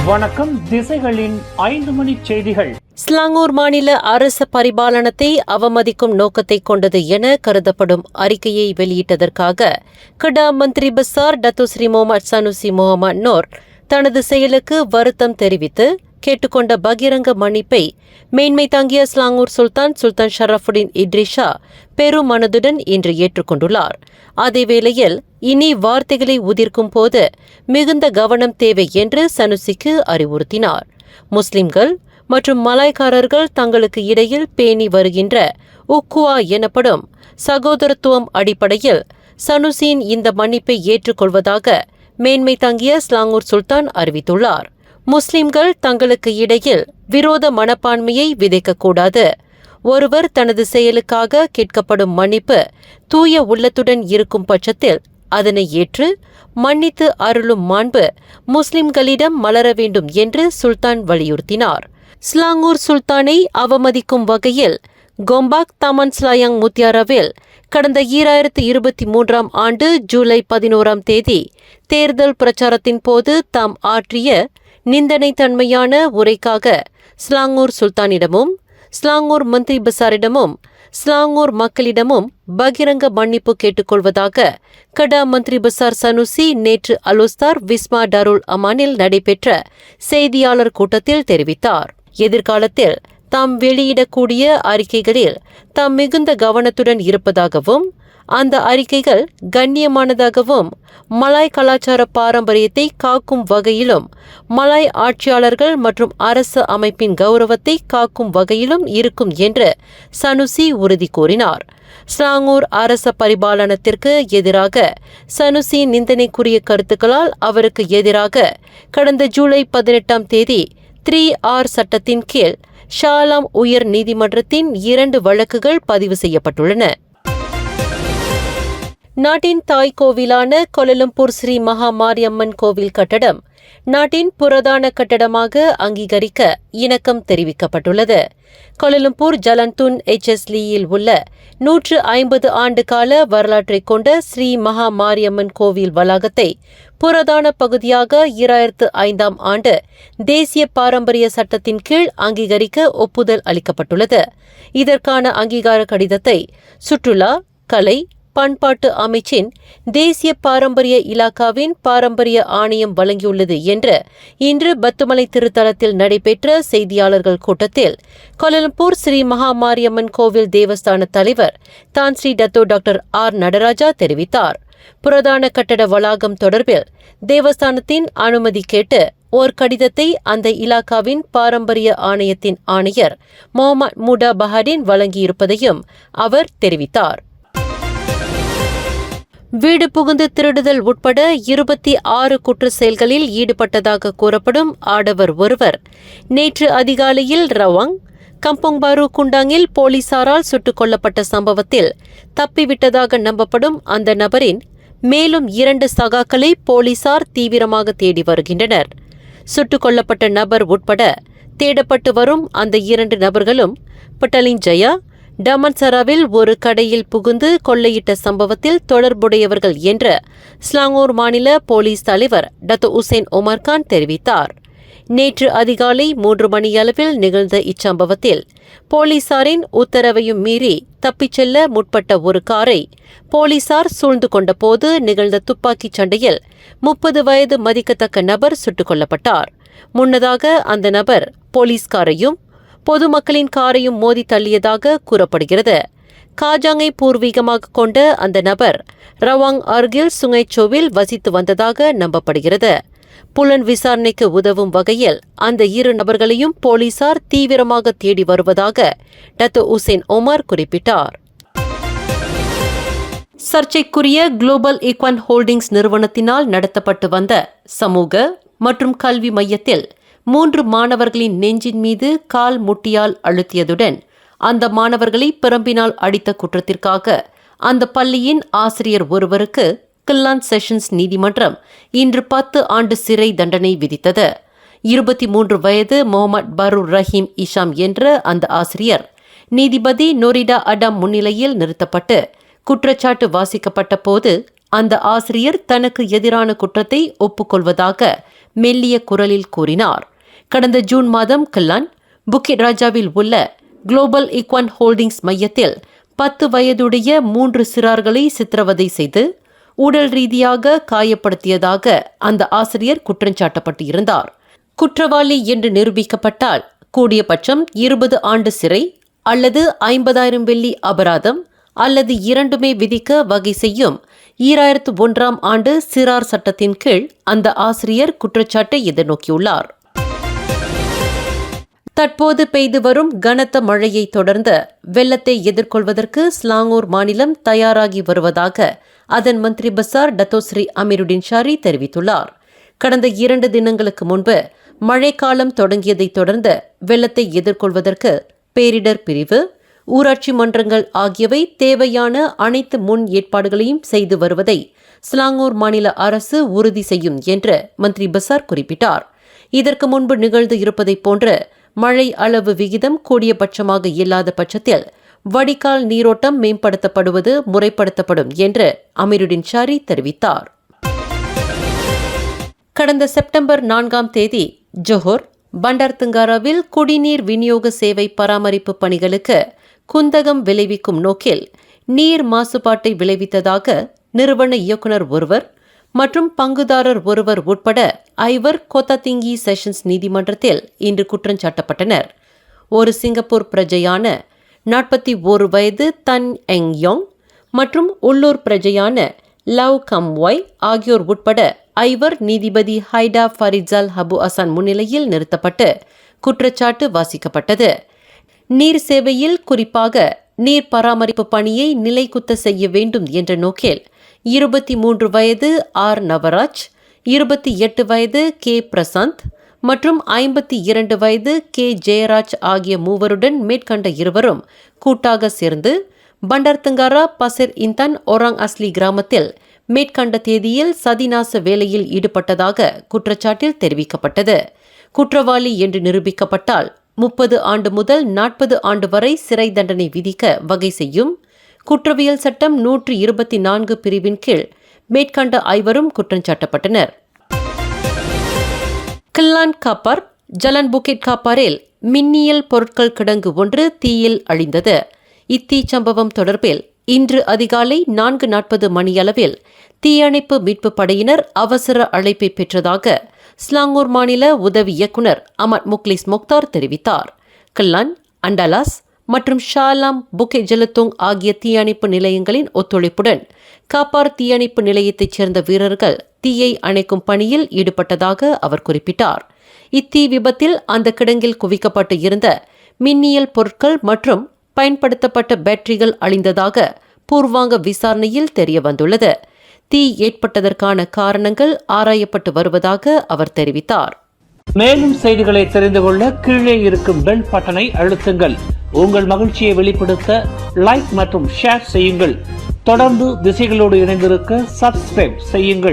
வணக்கம். திசைகளின் 5 மணி செய்திகள். ஸ்லாங்கூர் மாநில அரச பரிபாலனத்தை அவமதிக்கும் நோக்கத்தை கொண்டது என கருதப்படும் அறிக்கையை வெளியிட்டதற்காக கடா மந்திரி பசார் டத்து ஸ்ரீ முகமது சனுசி முகமது நோர் தனது செயலுக்கு வருத்தம் தெரிவித்து கேட்டுக்கொண்ட பகிரங்க மன்னிப்பை மேன்மை தாங்கிய ஸ்லாங்கூர் சுல்தான் ஷரஃபுடின் இட்ரிஷா பெரும் மனதுடன் இன்று ஏற்றுக்கொண்டுள்ளார். அதேவேளையில் இனி வார்த்தைகளை உதிர்க்கும் போது மிகுந்த கவனம் தேவை என்று சனுசிக்கு அறிவுறுத்தினார். முஸ்லிம்கள் மற்றும் மலாய்க்காரர்கள் தங்களுக்கு இடையில் பேணி வருகின்ற உக்குவா எனப்படும் சகோதரத்துவம் அடிப்படையில் சனுசியின் இந்த மன்னிப்பை ஏற்றுக்கொள்வதாக மேன்மை தங்கிய ஸ்லாங்கூர் சுல்தான் அறிவித்துள்ளார். முஸ்லிம்கள் தங்களுக்கு இடையில் விரோத மனப்பான்மையை விதைக்கக்கூடாது. ஒருவர் தனது செயலுக்காக கேட்கப்படும் மன்னிப்பு தூய உள்ளத்துடன் இருக்கும் பட்சத்தில் அதனை ஏற்று மன்னித்து அருளும் மாண்பு முஸ்லிம்களிடம் மலர வேண்டும் என்று சுல்தான் வலியுறுத்தினார். ஸ்லாங்கூர் சுல்தானை அவமதிக்கும் வகையில் கோம்பாக் தமன் ஸ்லாயாங் முத்தியாராவில் கடந்த 2023 ஆண்டு ஜூலை 11 தேர்தல் பிரச்சாரத்தின் போது தாம் ஆற்றிய நிந்தனை தன்மையான உரைக்காக ஸ்லாங்கூர் சுல்தானிடமும் ஸ்லாங்கூர் மந்திரி பசாரிடமும் ஸ்லாங்கூர் மக்களிடமும் பகிரங்க மன்னிப்பு கேட்டுக்கொள்வதாக கடா மந்திரி பசார் சனுசி நேற்று அலுஸ்தார் விஸ்மா டாருல் அமானில் நடைபெற்ற செய்தியாளர் கூட்டத்தில் தெரிவித்தார். எதிர்காலத்தில் தாம் வெளியிடக்கூடிய அறிக்கைகளில் தாம் மிகுந்த கவனத்துடன் இருப்பதாகவும் அந்த அறிக்கைகள் கண்ணியமானதாகவும் மலாய் கலாச்சார பாரம்பரியத்தை காக்கும் வகையிலும் மலாய் ஆட்சியாளர்கள் மற்றும் அரசு அமைப்பின் கௌரவத்தை காக்கும் வகையிலும் இருக்கும் என்று சனுசி உறுதி கூறினார். ஸ்லாங்கூர் அரச பரிபாலனத்திற்கு எதிராக சனுசி நிந்தனைக்குரிய கருத்துக்களால் அவருக்கு எதிராக கடந்த ஜூலை 18 3R சட்டத்தின் கீழ் ஷாலாம் உயர் நீதிமன்றத்தின் 2 வழக்குகள் பதிவு செய்யப்பட்டுள்ளன. நாட்டின் தாய் கோவிலான கோலாலம்பூர் ஸ்ரீ மகா மாரியம்மன் கோவில் கட்டடம் நாட்டின் புரதான கட்டடமாக அங்கீகரிக்க இணக்கம் தெரிவிக்கப்பட்டுள்ளது. கோலாலம்பூர் ஜலந்துன் HSLயில் உள்ள 150 ஆண்டு கால வரலாற்றை கொண்ட ஸ்ரீ மகா மாரியம்மன் கோவில் வளாகத்தை புரதான பகுதியாக 2005 ஆண்டு தேசிய பாரம்பரிய சட்டத்தின் கீழ் அங்கீகரிக்க ஒப்புதல் அளிக்கப்பட்டுள்ளது. இதற்கான அங்கீகார கடிதத்தை சுற்றுலா, கலை, பண்பாட்டு அமைச்சின் தேசிய பாரம்பரிய இலாக்காவின் பாரம்பரிய ஆணையம் வழங்கியுள்ளது என்று இன்று பத்துமலை திருத்தலத்தில் நடைபெற்ற செய்தியாளர்கள் கூட்டத்தில் கோலாலம்பூர் ஸ்ரீ மகா மாரியம்மன் கோவில் தேவஸ்தான தலைவர் தான் Sri Dato doctor R. Nataraja தெரிவித்தார். புரதான கட்டட வளாகம் தொடர்பில் தேவஸ்தானத்தின் அனுமதி கேட்டு ஓர் கடிதத்தை அந்த இலாக்காவின் பாரம்பரிய ஆணையத்தின் ஆணையர் முகமது மூடா பஹாடின் வழங்கியிருப்பதையும் அவர் தெரிவித்தார். வீடு புகுந்து திருடுதல் உட்பட 26 குற்ற செயல்களில் ஈடுபட்டதாக கூறப்படும் ஆடவர் ஒருவர் நேற்று அதிகாலையில் ரவாங் கம்போங் பாரு குண்டாங்கில் போலீசாரால் சுட்டுக் கொல்லப்பட்ட சம்பவத்தில் தப்பிவிட்டதாக நம்பப்படும் அந்த நபரின் மேலும் 2 சகாக்களை போலீசார் தீவிரமாக தேடி வருகின்றனர். சுட்டுக் கொல்லப்பட்ட நபர் உட்பட தேடப்பட்டு வரும் அந்த 2 நபர்களும் பட்டலின் ஜயா டமன்சராவில் ஒரு கடையில் புகுந்து கொள்ளையிட்ட சம்பவத்தில் தொடர்புடையவர்கள் என்று ஸ்லாங்கூர் மாநில போலீஸ் தலைவர் டத்து உசேன் ஒமர்கான் தெரிவித்தார். நேற்று அதிகாலை 3 மணியளவில் நிகழ்ந்த இச்சம்பவத்தில் போலீசாரின் உத்தரவையும் மீறி தப்பிச் செல்ல முற்பட்ட ஒரு காரை போலீசார் சூழ்ந்து கொண்டபோது நிகழ்ந்த துப்பாக்கிச் சண்டையில் 30 வயது மதிக்கத்தக்க நபர் சுட்டுக் கொல்லப்பட்டார். முன்னதாக அந்த நபர் போலீஸ்காரையும் பொதுமக்களின் காரையும் மோதி தள்ளியதாக கூறப்படுகிறது. காஜாங்கை பூர்வீகமாக கொண்ட அந்த நபர் ரவாங் அருகில் சுங்கைச்சோவில் வசித்து வந்ததாக நம்பப்படுகிறது. புலன் விசாரணைக்கு உதவும் வகையில் அந்த 2 நபர்களையும் போலீசார் தீவிரமாக தேடி வருவதாக டத்து உசேன் ஒமர் குறிப்பிட்டார். சர்ச்சைக்குரிய குளோபல் ஈக்வான் ஹோல்டிங்ஸ் நிறுவனத்தினால் நடத்தப்பட்டு வந்த சமூக மற்றும் கல்வி மையத்தில் 3 மாணவர்களின் நெஞ்சின் மீது கால் முட்டியால் அழுத்தியதுடன் அந்த மாணவர்களை பிரம்பினால் அடித்த குற்றத்திற்காக அந்த பள்ளியின் ஆசிரியர் ஒருவருக்கு கில்லான் செஷன்ஸ் நீதிமன்றம் இன்று 10 ஆண்டு சிறை தண்டனை விதித்தது. 23 வயது முகமது பரூர் ரஹீம் இஷாம் என்ற அந்த ஆசிரியர் நீதிபதி நோரிடா அடாம் முன்னிலையில் நிறுத்தப்பட்டு குற்றச்சாட்டு வாசிக்கப்பட்ட போது அந்த ஆசிரியர் தனக்கு எதிரான குற்றத்தை ஒப்புக்கொள்வதாக மெல்லிய குரலில் கூறினார். கடந்த ஜூன் மாதம் கில்லான் புக்கிட் ராஜாவில் உள்ள குளோபல் ஈக்வான் ஹோல்டிங்ஸ் மையத்தில் 10 வயதுடைய 3 சிறார்களை சித்திரவதை செய்து உடல் ரீதியாக காயப்படுத்தியதாக அந்த ஆசிரியர் குற்றஞ்சாட்டப்பட்டு இருந்தார். குற்றவாளி என்று நிரூபிக்கப்பட்டால் கூடியபட்சம் 20 ஆண்டு சிறை அல்லது 50,000 வெள்ளி அபராதம் அல்லது இரண்டுமே விதிக்க வகை செய்யும் 2001ஆம் ஆண்டு சிறார் சட்டத்தின் கீழ் அந்த ஆசிரியர் குற்றச்சாட்டை எதிர்நோக்கியுள்ளார். தற்போது பெய்து வரும் கனத்த மழையை தொடர்ந்து வெள்ளத்தை எதிர்கொள்வதற்கு ஸ்லாங்கூர் மாநிலம் தயாராகி வருவதாக அதன் மந்திரி பசார் டத்தோஸ்ரீ அமீருடின் ஷாரி தெரிவித்துள்ளார். கடந்த 2 தினங்களுக்கு முன்பு மழைக்காலம் தொடங்கியதைத் தொடர்ந்து வெள்ளத்தை எதிர்கொள்வதற்கு பேரிடர் பிரிவு, ஊராட்சி மன்றங்கள் ஆகியவை தேவையான அனைத்து முன் ஏற்பாடுகளையும் செய்து வருவதை ஸ்லாங்கூர் மாநில அரசு உறுதி செய்யும் என்று மந்திரி பசார் குறிப்பிட்டார். இதற்கு முன்பு நிகழ்ந்து இருப்பதைப் போன்று மழை அளவு விகிதம் கூடியபட்சமாக இல்லாத பட்சத்தில் வடிகால் நீரோட்டம் மேம்படுத்தப்படுவது முறைப்படுத்தப்படும் என்று அமீருடின் ஷாரி தெரிவித்தார். கடந்த செப்டம்பர் 4ஆம் தேதி ஜொஹோர் பண்டார் துங்காராவில் குடிநீர் விநியோக சேவை பராமரிப்பு பணிகளுக்கு குந்தகம் விளைவிக்கும் நோக்கில் நீர் மாசுபாட்டை விளைவித்ததாக நிறுவன இயக்குநர் ஒருவர் மற்றும் பங்குதாரர் ஒருவர் உட்பட 5 கோத்தாதிங்கி செஷன்ஸ் நீதிமன்றத்தில் இன்று குற்றஞ்சாட்டப்பட்டனர். ஒரு சிங்கப்பூர் பிரஜையான 41 வயது தன் எங் யோங் மற்றும் உள்ளூர் பிரஜையான லவ் கம் வாய் ஆகியோர் உட்பட 5 நீதிபதி ஹைடா ஃபரிட்சால் ஹபு அசான் முன்னிலையில் நிறுத்தப்பட்டு குற்றச்சாட்டு வாசிக்கப்பட்டது. நீர் சேவையில் குறிப்பாக நீர் பராமரிப்பு பணியை நிலைக்குத்த செய்ய வேண்டும் என்ற நோக்கில் 23 வயது ஆர் நவராஜ், 28 வயது கே பிரசாந்த் மற்றும் 52 வயது கே ஜெயராஜ் ஆகிய மூவருடன் மேற்கண்ட இருவரும் கூட்டாக சேர்ந்து பண்டார் துங்காரா பசிர் இந்தான் ஒராங் அஸ்லி கிராமத்தில் மேற்கண்ட தேதியில் சதிநாச வேலையில் ஈடுபட்டதாக குற்றச்சாட்டில் தெரிவிக்கப்பட்டது. குற்றவாளி என்று நிரூபிக்கப்பட்டால் 30 ஆண்டு முதல் 40 ஆண்டு வரை சிறை தண்டனை விதிக்க வகை செய்யும் குற்றவியல் சட்டம் 124 பிரிவின் கீழ் மேற்கண்ட 5 குற்றஞ்சாட்டப்பட்டனர். கில்லான் காப்பார் ஜலன் புக்கிட் காப்பாரில் மின்னியல் பொருட்கள் கிடங்கு ஒன்று தீயில் அழிந்தது. இத்தீ சம்பவம் தொடர்பில் இன்று அதிகாலை 4:40 மணியளவில் தீயணைப்பு மீட்பு படையினர் அவசர அழைப்பை பெற்றதாக ஸ்லாங்கூர் மாநில உதவி இயக்குநர் அமட் முக்லிஸ் மொக்தார் தெரிவித்தார். கில்லான், அண்டலாஸ் மற்றும் ஷாலாம் புக்கிட் ஜலத்தோங் ஆகிய தீயணைப்பு நிலையங்களின் ஒத்துழைப்புடன் காப்பார் தீயணைப்பு நிலையத்தைச் சேர்ந்த வீரர்கள் தீயை அணைக்கும் பணியில் ஈடுபட்டதாக அவர் குறிப்பிட்டார். இத்தீ விபத்தில் அந்த கிடங்கில் குவிக்கப்பட்டு இருந்த மின்னியல் பொருட்கள் மற்றும் பயன்படுத்தப்பட்ட பேட்டரிகள் அழிந்ததாக பூர்வாங்க விசாரணையில் தெரியவந்துள்ளது. தீ ஏற்பட்டதற்கான காரணங்கள் ஆராயப்பட்டு வருவதாக அவர் தெரிவித்தார். மேலும் செய்திகளை தெரிந்து கொள்ள கீழே இருக்கும் பெல் பட்டனை அழுத்துங்கள். உங்கள் மகிழ்ச்சியை வெளிப்படுத்த லைக் மற்றும் ஷேர் செய்யுங்கள். தொடர்ந்து திசைகளோடு இணைந்திருக்க சப்ஸ்கிரைப் செய்யுங்கள்.